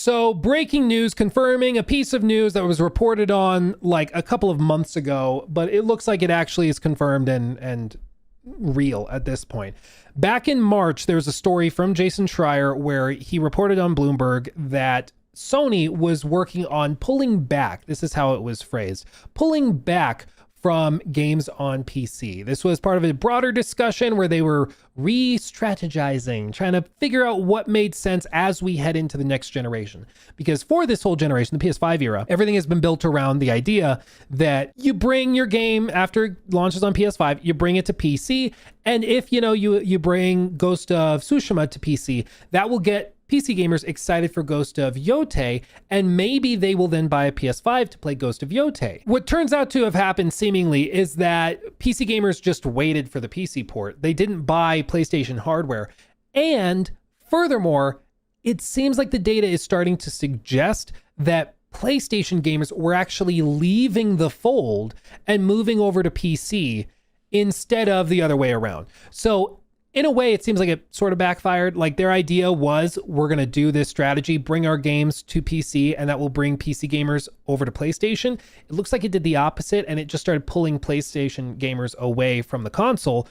So breaking news confirming a piece of news that was reported on like a couple of months ago, but it looks like it actually is confirmed and real at this point. Back in March, there was a story from Jason Schreier where he reported on Bloomberg that Sony was working on pulling back. This is how it was phrased, pulling back from games on PC. This was part of a broader discussion where they were re-strategizing, trying to figure out what made sense as we head into the next generation. Because for this whole generation, the PS5 era, everything has been built around the idea that you bring your game after it launches on PS5, you bring it to PC, and if you bring Ghost of Tsushima to PC, that will get PC gamers excited for Ghost of Yotei, and maybe they will then buy a PS5 to play Ghost of Yotei. What turns out to have happened seemingly is that PC gamers just waited for the PC port. They didn't buy PlayStation hardware. And furthermore, it seems like the data is starting to suggest that PlayStation gamers were actually leaving the fold and moving over to PC instead of the other way around. So in a way, it seems like it sort of backfired. Like their idea was, we're going to do this strategy, bring our games to PC, and that will bring PC gamers over to PlayStation. It looks like it did the opposite, and it just started pulling PlayStation gamers away from the console,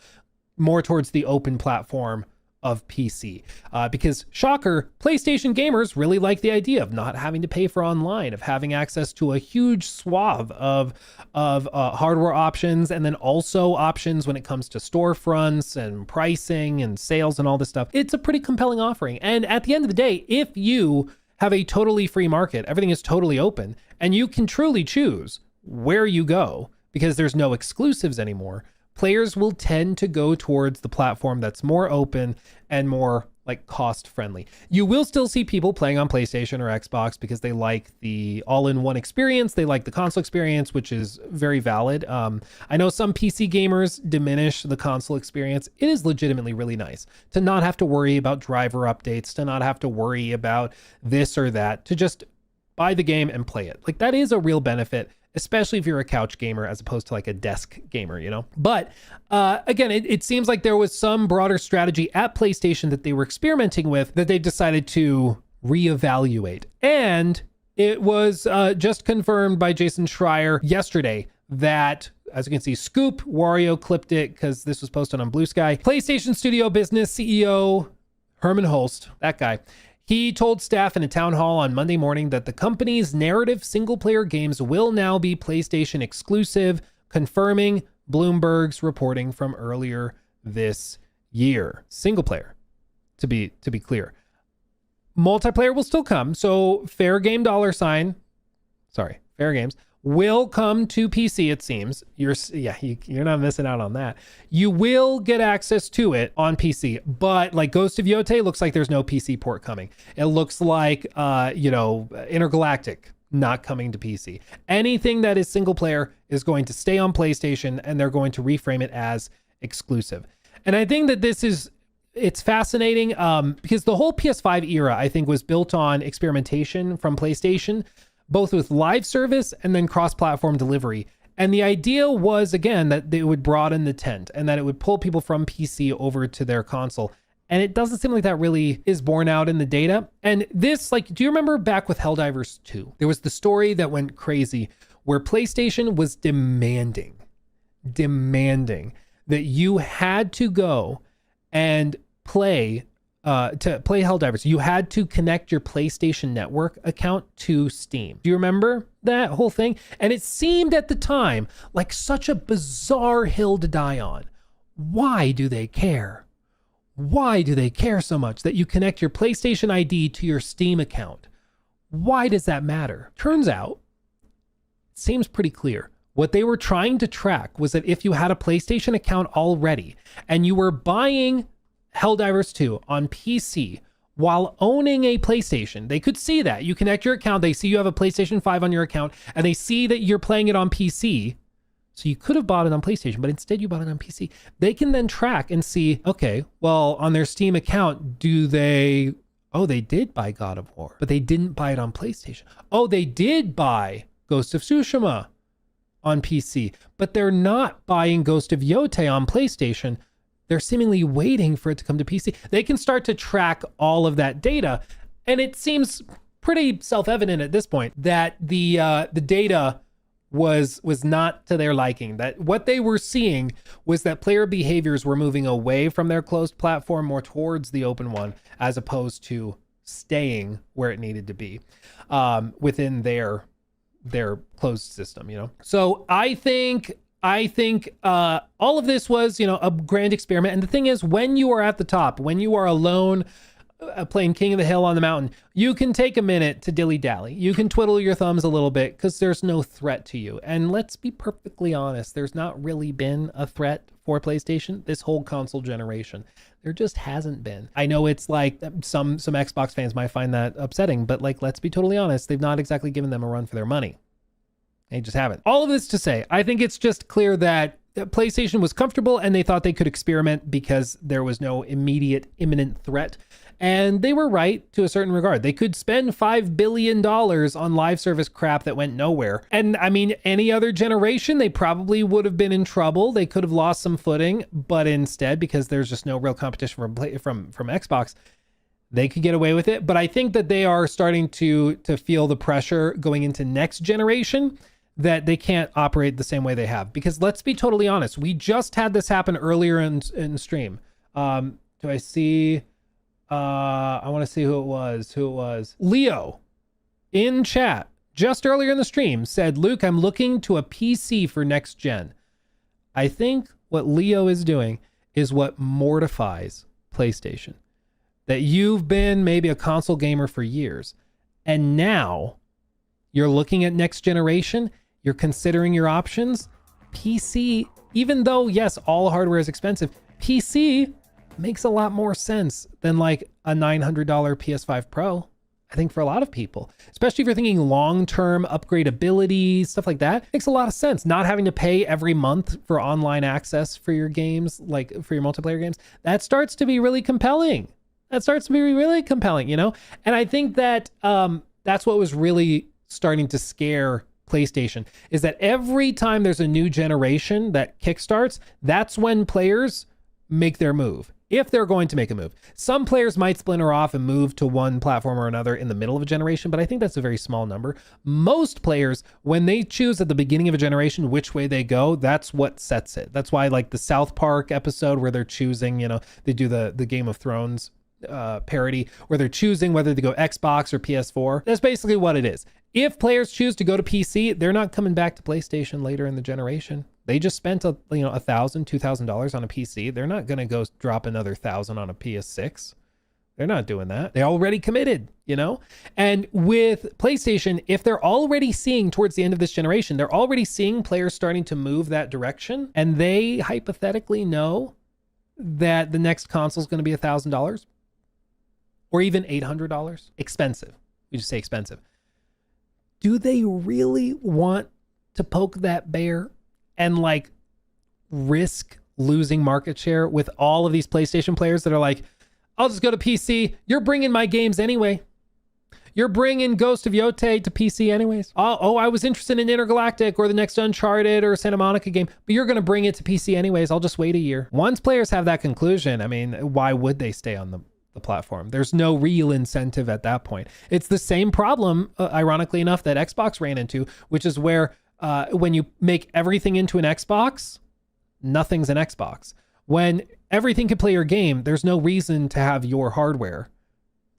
more towards the open platform of PC. Because shocker, PlayStation gamers really like the idea of not having to pay for online, of having access to a huge swath of hardware options, and then also options when it comes to storefronts and pricing and sales and all this stuff. It's a pretty compelling offering. And at the end of the day, if you have a totally free market, everything is totally open, and you can truly choose where you go because there's no exclusives anymore, players will tend to go towards the platform that's more open and more like cost friendly. You will still see people playing on PlayStation or Xbox because they like the all-in-one experience. They like the console experience, which is very valid. I know some PC gamers diminish the console experience. It is legitimately really nice to not have to worry about driver updates, to not have to worry about this or that, to just buy the game and play it. Like that is a real benefit, especially if you're a couch gamer as opposed to like a desk gamer, But again, it seems like there was some broader strategy at PlayStation that they were experimenting with that they decided to reevaluate. And it was just confirmed by Jason Schreier yesterday that, as you can see, Scoop, Wario clipped it because this was posted on Blue Sky. PlayStation Studio Business CEO Herman Holst, that guy, he told staff in a town hall on Monday morning that the company's narrative single-player games will now be PlayStation exclusive, confirming Bloomberg's reporting from earlier this year. Single player, to be clear. Multiplayer will still come, so fair games will come to PC, it seems. You're not missing out on that. You will get access to it on PC, but like Ghost of Yotei looks like there's no PC port coming. It looks like, Intergalactic not coming to PC. Anything that is single player is going to stay on PlayStation, and they're going to reframe it as exclusive. And I think that it's fascinating because the whole PS5 era, I think, was built on experimentation from PlayStation, both with live service and then cross-platform delivery. And the idea was, again, that they would broaden the tent and that it would pull people from PC over to their console. And it doesn't seem like that really is borne out in the data. And this, like, do you remember back with Helldivers 2? There was the story that went crazy where PlayStation was demanding that you had to go and play to play Helldivers, you had to connect your PlayStation Network account to Steam. Do you remember that whole thing? And it seemed at the time like such a bizarre hill to die on. Why do they care? Why do they care so much that you connect your PlayStation ID to your Steam account? Why does that matter? Turns out, it seems pretty clear. What they were trying to track was that if you had a PlayStation account already and you were buying Helldivers 2 on PC while owning a PlayStation, they could see that. You connect your account, they see you have a PlayStation 5 on your account, and they see that you're playing it on PC. So you could have bought it on PlayStation, but instead you bought it on PC. They can then track and see, okay, well, on their Steam account, they did buy God of War, but they didn't buy it on PlayStation. Oh, they did buy Ghost of Tsushima on PC, but they're not buying Ghost of Yotei on PlayStation. They're seemingly waiting for it to come to PC. They can start to track all of that data. And it seems pretty self-evident at this point that the data was not to their liking. That what they were seeing was that player behaviors were moving away from their closed platform more towards the open one, as opposed to staying where it needed to be within their closed system, you know? So I think all of this was, you know, a grand experiment. And the thing is, when you are at the top, when you are alone, playing King of the Hill on the mountain, you can take a minute to dilly-dally. You can twiddle your thumbs a little bit because there's no threat to you. And let's be perfectly honest, there's not really been a threat for PlayStation this whole console generation. There just hasn't been. I know it's like some Xbox fans might find that upsetting, but like, let's be totally honest, they've not exactly given them a run for their money. They just haven't. All of this to say, I think it's just clear that PlayStation was comfortable and they thought they could experiment because there was no immediate imminent threat. And they were right to a certain regard. They could spend $5 billion on live service crap that went nowhere. And I mean, any other generation, they probably would have been in trouble. They could have lost some footing, but instead, because there's just no real competition from Xbox, they could get away with it. But I think that they are starting to feel the pressure going into next generation that they can't operate the same way they have. Because let's be totally honest, we just had this happen earlier in stream. Do I see... I want to see who it was. Leo in chat just earlier in the stream said, Luke, I'm looking to a PC for next gen. I think what Leo is doing is what mortifies PlayStation. That you've been maybe a console gamer for years, and now you're looking at next generation, you're considering your options. PC, even though, yes, all hardware is expensive, PC makes a lot more sense than like a $900 PS5 Pro. I think for a lot of people, especially if you're thinking long-term upgradability, stuff like that, makes a lot of sense. Not having to pay every month for online access for your games, like for your multiplayer games, that starts to be really compelling. You know? And I think that that's what was really starting to scare PlayStation, is that every time there's a new generation that kickstarts, that's when players make their move. If they're going to make a move. Some players might splinter off and move to one platform or another in the middle of a generation, but I think that's a very small number. Most players, when they choose at the beginning of a generation which way they go, that's what sets it. That's why like the South Park episode where they're choosing, you know, they do the Game of Thrones parody where they're choosing whether to go Xbox or PS4. That's basically what it is. If players choose to go to PC, they're not coming back to PlayStation later in the generation. They just spent $1,000, $2,000 on a PC. They're not going to go drop another $1,000 on a PS6. They're not doing that. They already committed, you know? And with PlayStation, if they're already seeing towards the end of this generation, they're already seeing players starting to move that direction, and they hypothetically know that the next console is going to be $1,000 or even $800. Expensive. We just say expensive. Do they really want to poke that bear and like risk losing market share with all of these PlayStation players that are like, I'll just go to PC. You're bringing my games anyway. You're bringing Ghost of Yotei to PC anyways. Oh, I was interested in Intergalactic or the next Uncharted or Santa Monica game, but you're going to bring it to PC anyways. I'll just wait a year. Once players have that conclusion, I mean, why would they stay on the platform? There's no real incentive at that point. It's the same problem, ironically enough, that Xbox ran into, which is where when you make everything into an Xbox, nothing's an Xbox. When everything can play your game, there's no reason to have your hardware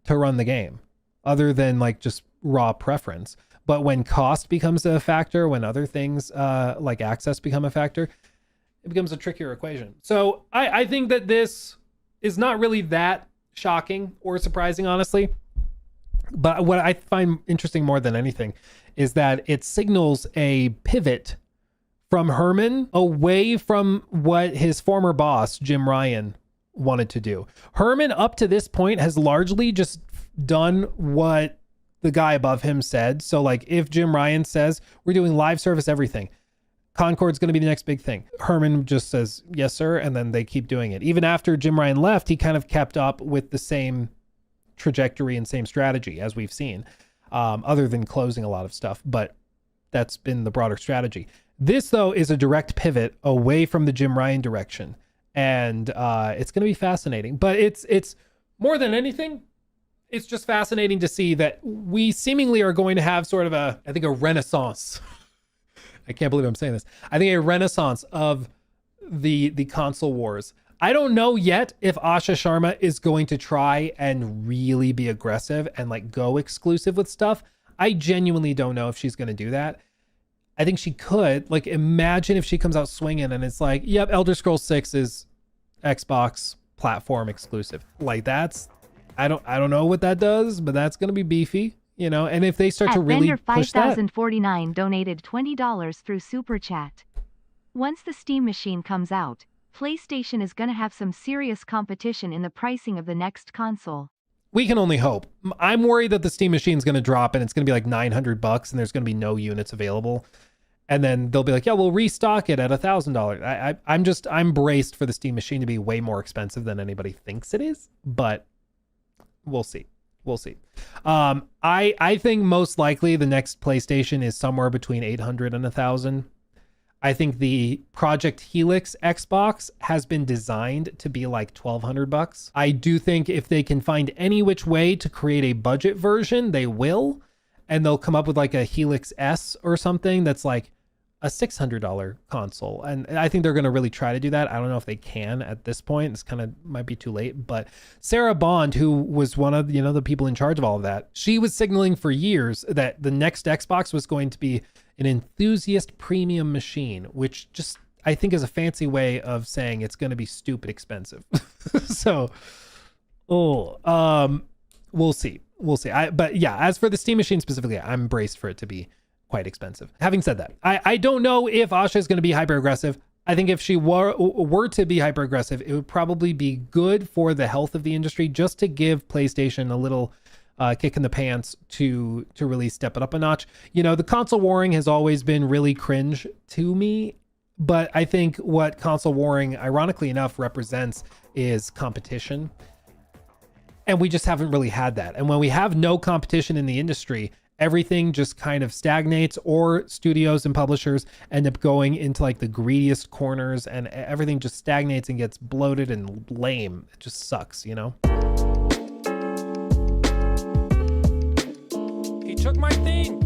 to run the game other than like just raw preference. But when cost becomes a factor, when other things like access become a factor, it becomes a trickier equation. So I think that this is not really that shocking or surprising, honestly. But what I find interesting more than anything is that it signals a pivot from Herman away from what his former boss, Jim Ryan, wanted to do. Herman, up to this point, has largely just done what the guy above him said. So like if Jim Ryan says, we're doing live service everything, Concord's going to be the next big thing, Herman just says, yes, sir. And then they keep doing it. Even after Jim Ryan left, he kind of kept up with the same trajectory and same strategy as we've seen, other than closing a lot of stuff. But that's been the broader strategy. This, though, is a direct pivot away from the Jim Ryan direction. And it's going to be fascinating. But it's more than anything, It's just fascinating to see that we seemingly are going to have sort of a renaissance. I can't believe I'm saying this. I think a renaissance of the console wars. I don't know yet if Asha Sharma is going to try and really be aggressive and like go exclusive with stuff. I genuinely don't know if she's going to do that. I think she could. Like, imagine if she comes out swinging and it's like, yep, Elder Scrolls 6 is Xbox platform exclusive. Like, that's, I don't know what that does, but that's going to be beefy, you know. And if they start to really push that. 5049 donated $20 through Super Chat. Once the Steam machine comes out, PlayStation is going to have some serious competition in the pricing of the next console. We can only hope. I'm worried that the Steam machine is going to drop and it's going to be like $900 and there's going to be no units available. And then they'll be like, yeah, we'll restock it at $1,000. I'm braced for the Steam machine to be way more expensive than anybody thinks it is, but we'll see. We'll see. I think most likely the next PlayStation is somewhere between 800 and 1,000. I think the Project Helix Xbox has been designed to be like $1,200. I do think if they can find any which way to create a budget version, they will. And they'll come up with like a Helix S or something that's like a $600 console. And I think they're going to really try to do that. I don't know if they can at this point. It's kind of might be too late. But Sarah Bond, who was one of, you know, the people in charge of all of that, she was signaling for years that the next Xbox was going to be an enthusiast premium machine, which just I think is a fancy way of saying it's going to be stupid expensive. So, we'll see. We'll see. But yeah, as for the Steam machine specifically, I'm braced for it to be quite expensive. Having said that, I don't know if Asha is going to be hyper aggressive. I think if she were to be hyper aggressive, it would probably be good for the health of the industry, just to give PlayStation a little kick in the pants to really step it up a notch. You know, the console warring has always been really cringe to me, but I think what console warring, ironically enough, represents is competition. And we just haven't really had that. And when we have no competition in the industry, everything just kind of stagnates, or studios and publishers end up going into like the greediest corners, and everything just stagnates and gets bloated and lame. It just sucks, you know? He took my thing.